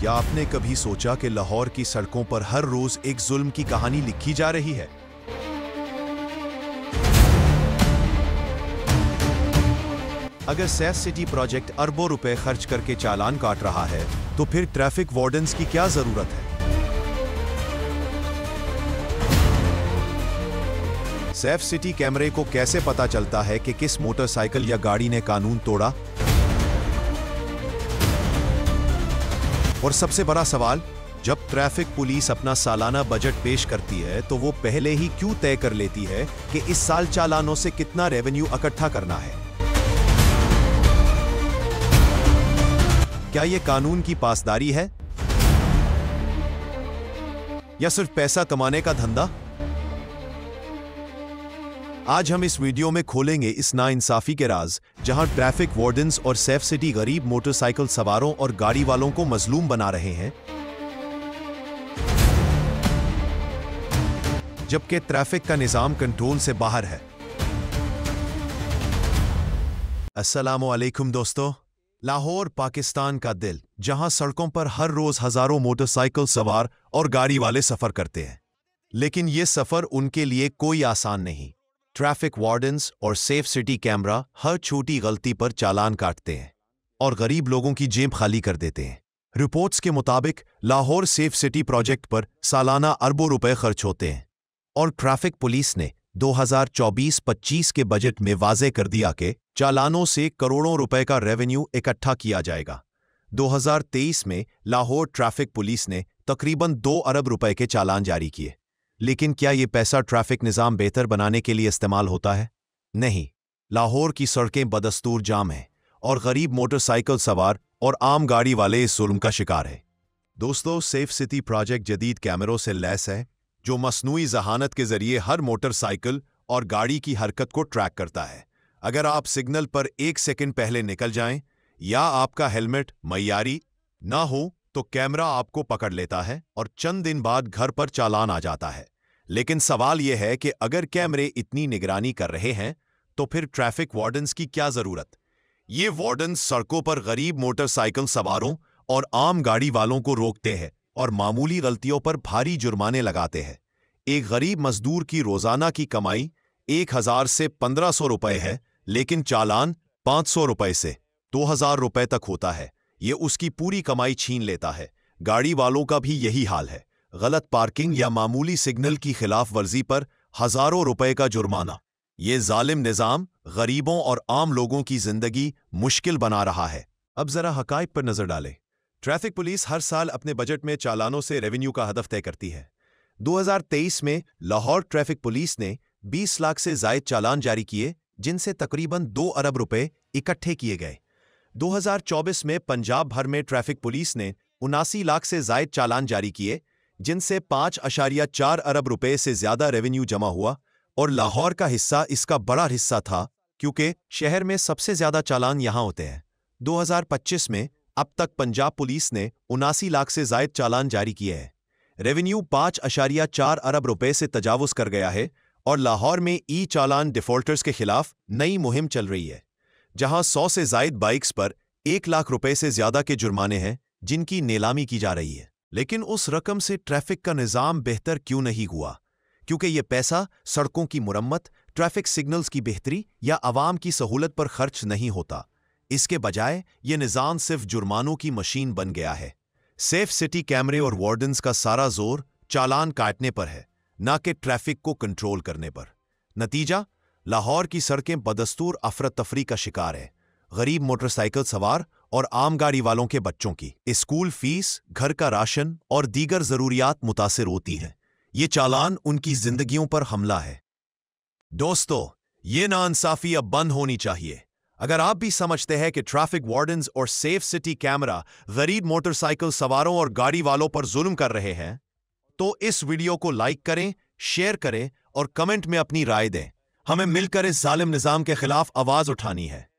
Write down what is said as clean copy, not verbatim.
क्या आपने कभी सोचा कि लाहौर की सड़कों पर हर रोज एक जुल्म की कहानी लिखी जा रही है? अगर सेफ सिटी प्रोजेक्ट अरबों रुपए खर्च करके चालान काट रहा है, तो फिर ट्रैफिक वार्डन्स की क्या जरूरत है? सेफ सिटी कैमरे को कैसे पता चलता है कि किस मोटरसाइकिल या गाड़ी ने कानून तोड़ा? और सबसे बड़ा सवाल, जब ट्रैफिक पुलिस अपना सालाना बजट पेश करती है तो वो पहले ही क्यों तय कर लेती है कि इस साल चालानों से कितना रेवेन्यू इकट्ठा करना है? क्या ये कानून की पासदारी है या सिर्फ पैसा कमाने का धंधा? आज हम इस वीडियो में खोलेंगे इस नाइंसाफी के राज, जहां ट्रैफिक वार्डन्स और सेफ सिटी गरीब मोटरसाइकिल सवारों और गाड़ी वालों को मजलूम बना रहे हैं, जबकि ट्रैफिक का निजाम कंट्रोल से बाहर है। अस्सलामु अलैकुम दोस्तों। लाहौर पाकिस्तान का दिल, जहां सड़कों पर हर रोज हजारों मोटरसाइकिल सवार और गाड़ी वाले सफर करते हैं, लेकिन यह सफर उनके लिए कोई आसान नहीं। ट्रैफिक वार्डन्स और सेफ सिटी कैमरा हर छोटी गलती पर चालान काटते हैं और गरीब लोगों की जेब खाली कर देते हैं। रिपोर्ट्स के मुताबिक लाहौर सेफ सिटी प्रोजेक्ट पर सालाना अरबों रुपए खर्च होते हैं और ट्रैफिक पुलिस ने 2024-25 के बजट में वाजे कर दिया कि चालानों से करोड़ों रुपए का रेवेन्यू इकट्ठा किया जाएगा। 2023 में लाहौर ट्रैफिक पुलिस ने तकरीबन 2 अरब रुपए के चालान जारी किए, लेकिन क्या ये पैसा ट्रैफिक निजाम बेहतर बनाने के लिए इस्तेमाल होता है? नहीं। लाहौर की सड़कें बदस्तूर जाम हैं और गरीब मोटरसाइकिल सवार और आम गाड़ी वाले इस जुल्म का शिकार है। दोस्तों, सेफ सिटी प्रोजेक्ट जदीद कैमरों से लैस है जो मसनूई जहानत के जरिए हर मोटरसाइकिल और गाड़ी की हरकत को ट्रैक करता है। अगर आप सिग्नल पर 1 सेकंड पहले निकल जाएं या आपका हेलमेट मइयारी ना हो तो कैमरा आपको पकड़ लेता है और चंद दिन बाद घर पर चालान आ जाता है। लेकिन सवाल यह है कि अगर कैमरे इतनी निगरानी कर रहे हैं तो फिर ट्रैफिक वार्डन्स की क्या जरूरत? ये वार्डन्स सड़कों पर गरीब मोटरसाइकिल सवारों और आम गाड़ी वालों को रोकते हैं और मामूली गलतियों पर भारी जुर्माने लगाते हैं। एक गरीब मजदूर की रोजाना की कमाई 1000 से 1500 रुपए है, लेकिन चालान 500 रुपए से 2000 रुपए तक होता है। ये उसकी पूरी कमाई छीन लेता है। गाड़ी वालों का भी यही हाल है। गलत पार्किंग या मामूली सिग्नल की खिलाफ वर्जी पर हजारों रुपए का जुर्माना। ये जालिम निजाम गरीबों और आम लोगों की जिंदगी मुश्किल बना रहा है। अब जरा हकाइक पर नजर डालें। ट्रैफिक पुलिस हर साल अपने बजट में चालानों से रेवेन्यू का हदफ तय करती है। 2023 में लाहौर ट्रैफिक पुलिस ने 20 लाख से जायद चालान जारी किए, जिनसे तकरीबन 2 अरब रुपए इकट्ठे किए गए। 2024 में पंजाब भर में ट्रैफिक पुलिस ने 79 लाख से जायद चालान जारी किए, जिनसे 5.4 अरब रुपए से ज्यादा रेवेन्यू जमा हुआ और लाहौर का हिस्सा इसका बड़ा हिस्सा था, क्योंकि शहर में सबसे ज्यादा चालान यहां होते हैं। 2025 में अब तक पंजाब पुलिस ने 79 लाख से जायद चालान जारी किए हैं। रेवेन्यू 5.4 अरब रुपए से तजावुज कर गया है और लाहौर में ई चालान डिफॉल्टर्स के खिलाफ नई मुहिम चल रही है, जहां 100 से जायद बाइक्स पर 1 लाख रुपए से ज्यादा के जुर्माने हैं, जिनकी नीलामी की जा रही है। लेकिन उस रकम से ट्रैफिक का निजाम बेहतर क्यों नहीं हुआ? क्योंकि यह पैसा सड़कों की मुरम्मत, ट्रैफिक सिग्नल्स की बेहतरी या आवाम की सहूलत पर खर्च नहीं होता। इसके बजाय यह निजाम सिर्फ जुर्मानों की मशीन बन गया है। सेफ सिटी कैमरे और वार्डन्स का सारा जोर चालान काटने पर है, ना कि ट्रैफिक को कंट्रोल करने पर। नतीजा, लाहौर की सड़कें बदस्तूर अफरा-तफरी का शिकार है। गरीब मोटरसाइकिल सवार और आम गाड़ी वालों के बच्चों की स्कूल फीस, घर का राशन और दीगर जरूरियात मुतासिर होती हैं। ये चालान उनकी जिंदगियों पर हमला है। दोस्तों, ये नाइंसाफी अब बंद होनी चाहिए। अगर आप भी समझते हैं कि ट्रैफिक वार्डन्स और सेफ सिटी कैमरा गरीब मोटरसाइकिल सवारों और गाड़ी वालों पर जुल्म कर रहे हैं, तो इस वीडियो को लाइक करें, शेयर करें और कमेंट में अपनी राय दें। हमें मिलकर इस जालिम निजाम के खिलाफ आवाज उठानी है।